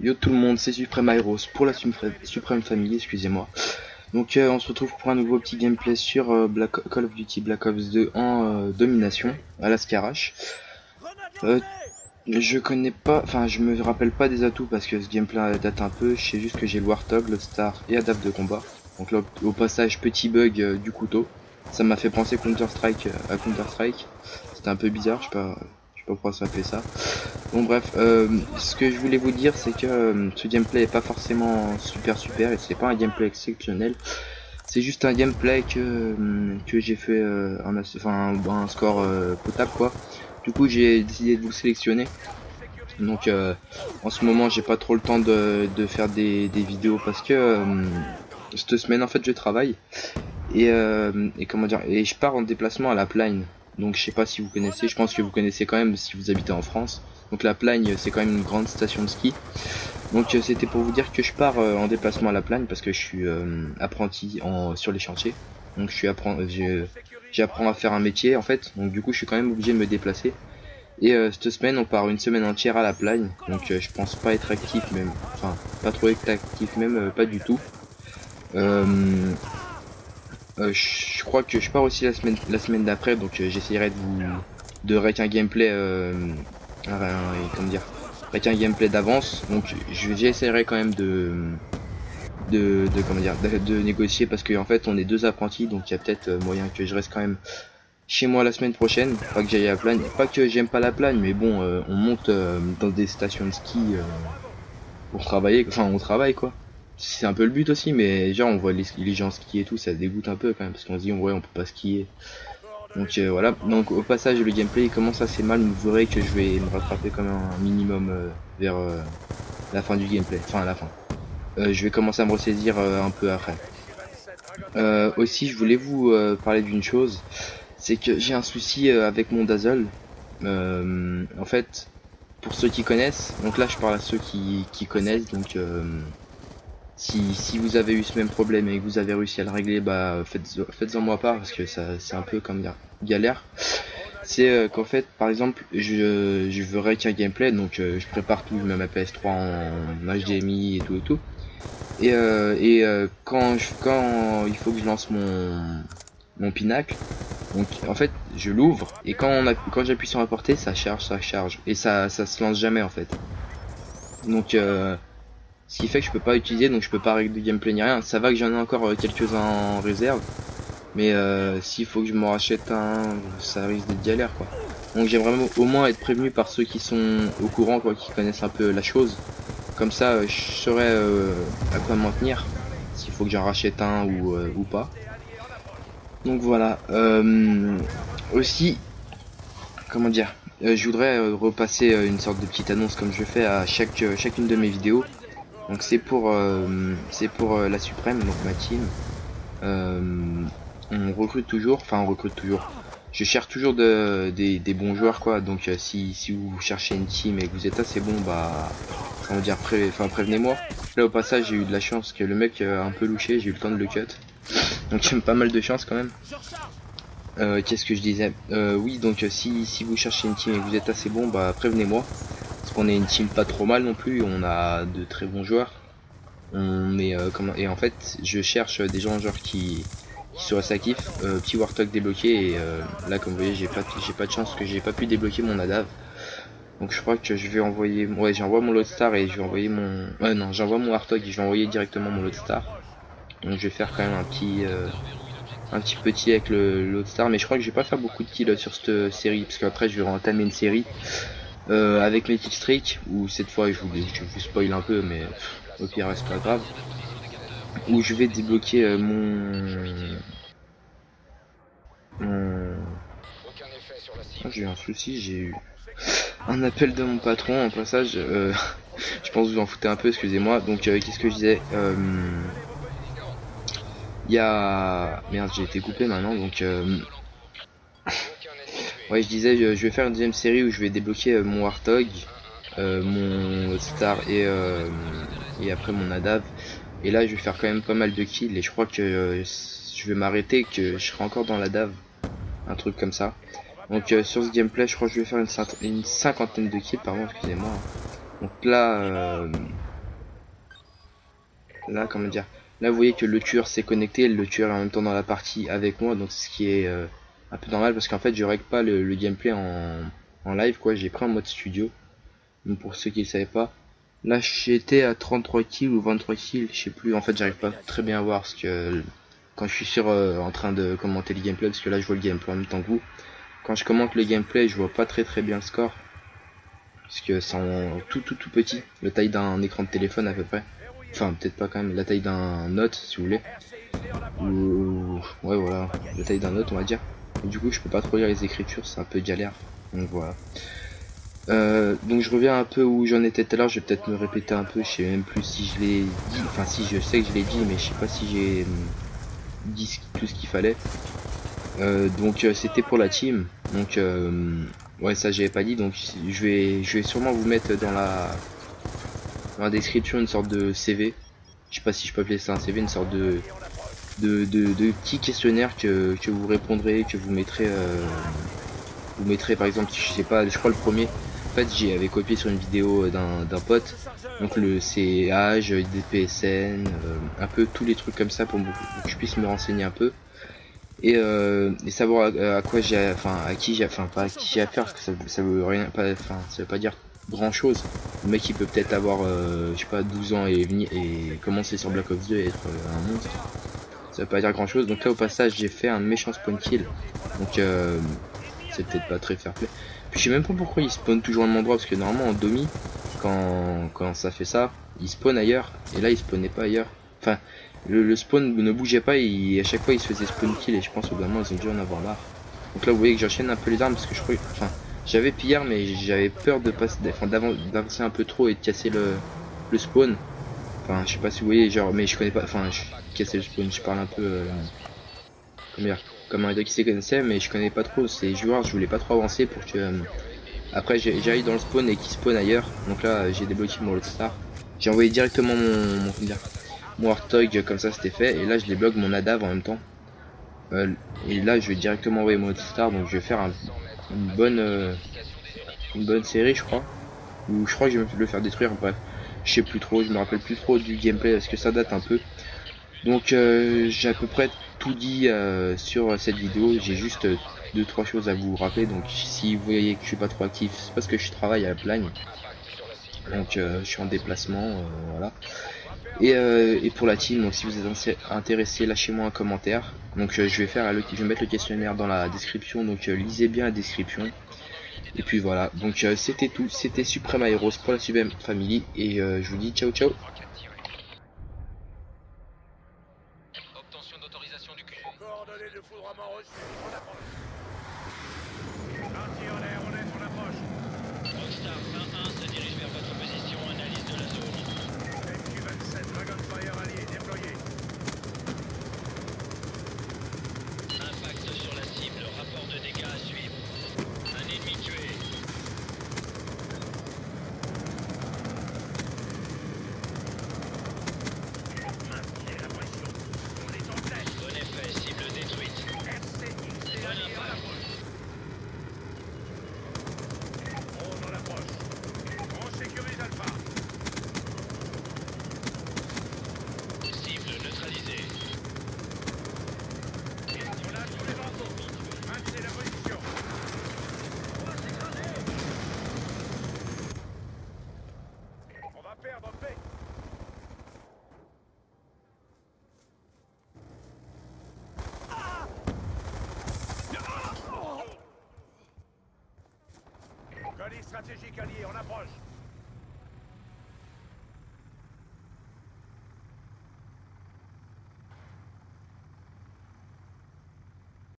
Yo tout le monde, c'est Supreme Heroes pour la Supreme Family, excusez-moi. Donc on se retrouve pour un nouveau petit gameplay sur Call of Duty Black Ops 2 en domination, à la Scarache. Je connais pas, enfin je me rappelle pas des atouts parce que ce gameplay date un peu, je sais juste que j'ai le Warthog, le Star et Adapt de combat. Donc là au passage petit bug du couteau, ça m'a fait penser Counter-Strike à Counter-Strike, c'était un peu bizarre, je sais pas pourquoi ça fait ça. Bon bref, ce que je voulais vous dire c'est que ce gameplay est pas forcément super et c'est pas un gameplay exceptionnel. C'est juste un gameplay que j'ai fait un score potable quoi. Du coup j'ai décidé de vous sélectionner. Donc en ce moment j'ai pas trop le temps de faire des vidéos parce que cette semaine en fait je travaille et comment dire, et je pars en déplacement à la Plagne. Donc je sais pas si vous connaissez, je pense que vous connaissez quand même si vous habitez en France. Donc la Plagne c'est quand même une grande station de ski. Donc c'était pour vous dire que je pars en déplacement à la Plagne parce que je suis apprenti sur les chantiers. Donc j'apprends à faire un métier en fait. Donc du coup je suis quand même obligé de me déplacer. Et cette semaine on part une semaine entière à la Plagne. Donc je pense pas être actif même, enfin pas trop être actif même, pas du tout. Je crois que je pars aussi la semaine d'après, donc j'essaierai de rec un gameplay comment dire, rec un gameplay d'avance. Donc j'essaierai quand même comment dire, de négocier parce qu'en fait on est deux apprentis, donc il y a peut-être moyen que je reste quand même chez moi la semaine prochaine, pas que j'aille à la Plagne, pas que j'aime pas la Plagne, mais bon on monte dans des stations de ski pour travailler, enfin on travaille quoi. C'est un peu le but aussi, mais genre on voit les gens skier et tout, ça dégoûte un peu quand même parce qu'on se dit ouais on peut pas skier. Donc voilà, donc au passage le gameplay il commence assez mal, vous verrez que je vais me rattraper comme un minimum vers la fin du gameplay, enfin à la fin. Je vais commencer à me ressaisir un peu après. Aussi je voulais vous parler d'une chose, c'est que j'ai un souci avec mon Dazzle. En fait, pour ceux qui connaissent, donc là je parle à ceux qui connaissent, donc si vous avez eu ce même problème et que vous avez réussi à le régler, bah faites-en moi part parce que ça c'est un peu comme dire galère. C'est qu'en fait par exemple je veux rec un gameplay, donc je prépare tout, je mets ma PS3 en HDMI et tout quand il faut que je lance mon pinacle, donc en fait je l'ouvre et quand j'appuie sur importer ça charge et ça se lance jamais en fait. Donc ce qui fait que je peux pas utiliser, donc je peux pas régler de gameplay ni rien. Ça va que j'en ai encore quelques-uns en réserve, mais s'il faut que je m'en rachète un, ça risque d'être galère quoi. Donc j'aimerais au moins être prévenu par ceux qui sont au courant quoi, qui connaissent un peu la chose. Comme ça je saurais à quoi m'en tenir, s'il faut que j'en rachète un ou pas. Donc voilà. Aussi, comment dire, je voudrais repasser une sorte de petite annonce comme je fais à chacune de mes vidéos. Donc c'est pour la Suprême, donc ma team. On recrute toujours, enfin on recrute toujours. Je cherche toujours des bons joueurs quoi. Donc si vous cherchez une team et que vous êtes assez bon, bah comment dire, prévenez-moi. Là au passage j'ai eu de la chance que le mec a un peu louché, j'ai eu le temps de le cut. Donc j'ai pas mal de chance quand même. Qu'est-ce que je disais, oui donc si vous cherchez une team et que vous êtes assez bon, bah prévenez-moi. Parce qu'on est une team pas trop mal non plus, on a de très bons joueurs. Et en fait je cherche des gens genre qui seraient ça kiff, petit Warthog débloqué et là comme vous voyez j'ai pas de chance parce que j'ai pas pu débloquer mon Adav. Donc je crois que je vais envoyer, ouais j'envoie mon Loadstar et je vais envoyer mon, non j'envoie mon Warthog et je vais envoyer directement mon Loadstar. Donc je vais faire quand même un petit avec le Loadstar, mais je crois que je vais pas faire beaucoup de kills sur cette série parce qu'après je vais entamer une série avec mes killstreaks où cette fois je vous spoil un peu, mais au pire c'est pas grave, où je vais débloquer Oh, j'ai eu un souci, j'ai eu un appel de mon patron en passage. Je pense que vous en foutez un peu, excusez-moi. Donc qu'est-ce que je disais, il y a merde, j'ai été coupé maintenant, donc ouais je disais je vais faire une deuxième série où je vais débloquer mon Warthog, mon Star et après mon Adav. Et là je vais faire quand même pas mal de kills et je crois que je vais m'arrêter, que je serai encore dans l'Adav, un truc comme ça. Donc sur ce gameplay je crois que je vais faire une cinquantaine de kills, pardon excusez-moi. Donc là là, comment dire, là vous voyez que le tueur s'est connecté, le tueur est en même temps dans la partie avec moi, donc ce qui est un peu normal parce qu'en fait je règle pas le gameplay en live quoi, j'ai pris en mode studio. Donc pour ceux qui ne savaient pas, là j'étais à 33 kills ou 23 kills, je sais plus, en fait j'arrive pas très bien à voir parce que quand je suis en train de commenter le gameplay, parce que là je vois le gameplay en même temps que vous, quand je commente le gameplay je vois pas très bien le score, parce que c'est en tout petit, la taille d'un écran de téléphone à peu près, enfin peut-être pas quand même, la taille d'un note si vous voulez, ou ouais voilà, la taille d'un note on va dire, et du coup je peux pas trop lire les écritures, c'est un peu galère, donc voilà. Donc je reviens un peu où j'en étais tout à l'heure, je vais peut-être me répéter un peu, je sais même plus si je l'ai dit, enfin si je sais que je l'ai dit, mais je sais pas si j'ai dit tout ce qu'il fallait. Donc c'était pour la team, donc ouais ça j'avais pas dit, donc je vais sûrement vous mettre dans la description une sorte de CV, je sais pas si je peux appeler ça un CV, une sorte de petit questionnaire que vous répondrez, que vous mettrez par exemple, je sais pas, je crois le premier. En fait, j'y avais copié sur une vidéo d'un pote. Donc c'est âge, DPSN, un peu tous les trucs comme ça pour que je puisse me renseigner un peu et savoir à quoi j'ai, enfin à qui j'ai, enfin pas à qui j'ai affaire parce que ça veut rien, pas, enfin ça veut pas dire grand chose. Le mec il peut peut-être avoir, je sais pas, 12 ans et venir et commencer sur Black Ops 2 et être un monstre. Ça veut pas dire grand chose. Donc là au passage j'ai fait un méchant spawn kill. Donc c'est peut-être pas très fair play. Puis je sais même pas pourquoi il spawn toujours au même endroit, parce que normalement en Domi, quand ça fait ça, il spawn ailleurs, et là il spawnait pas ailleurs. Enfin, le spawn ne bougeait pas, et à chaque fois il se faisait spawn kill, et je pense au bout d'un moment ils ont dû en avoir marre. Donc là vous voyez que j'enchaîne un peu les armes, parce que je crois, enfin, j'avais pillard, mais j'avais peur de passer, enfin, d'avancer un peu trop et de casser le spawn. Enfin, je sais pas si vous voyez, genre, mais je connais pas, enfin, casser le spawn, je parle un peu, comment dire, comme un qui s'y connaissait, mais je connais pas trop ces joueurs, je voulais pas trop avancer pour que après j'aille dans le spawn et qu'il spawn ailleurs. Donc là j'ai débloqué mon Load Star, j'ai envoyé directement mon Warthog, comme ça c'était fait, et là je débloque mon Adav en même temps. Et là je vais directement envoyer mon Load Star, donc je vais faire une bonne série je crois, ou je crois que je vais le faire détruire, bref je sais plus trop, je me rappelle plus trop du gameplay parce que ça date un peu. Donc j'ai à peu près tout dit sur cette vidéo, j'ai juste 2-3 choses à vous rappeler. Donc si vous voyez que je suis pas trop actif, c'est parce que je travaille à la Plagne, donc je suis en déplacement, voilà. Et pour la team, donc si vous êtes intéressé, lâchez-moi un commentaire. Donc je vais mettre le questionnaire dans la description, donc lisez bien la description. Et puis voilà, donc c'était tout, c'était Supreme Heroes pour la Supreme Family, et je vous dis ciao ciao. Obtention d'autorisation du QG. Coordonnées de foudroiement reçues. On approche. Parti en l'air, on est en approche. Rockstar 1-1 se dirige vers votre position. Analyse de la zone. MQ-27, Dragonfire allié déployé. Impact sur la cible. Rapport de dégâts à suivre. Un ennemi tué. Colis stratégique allié, on approche.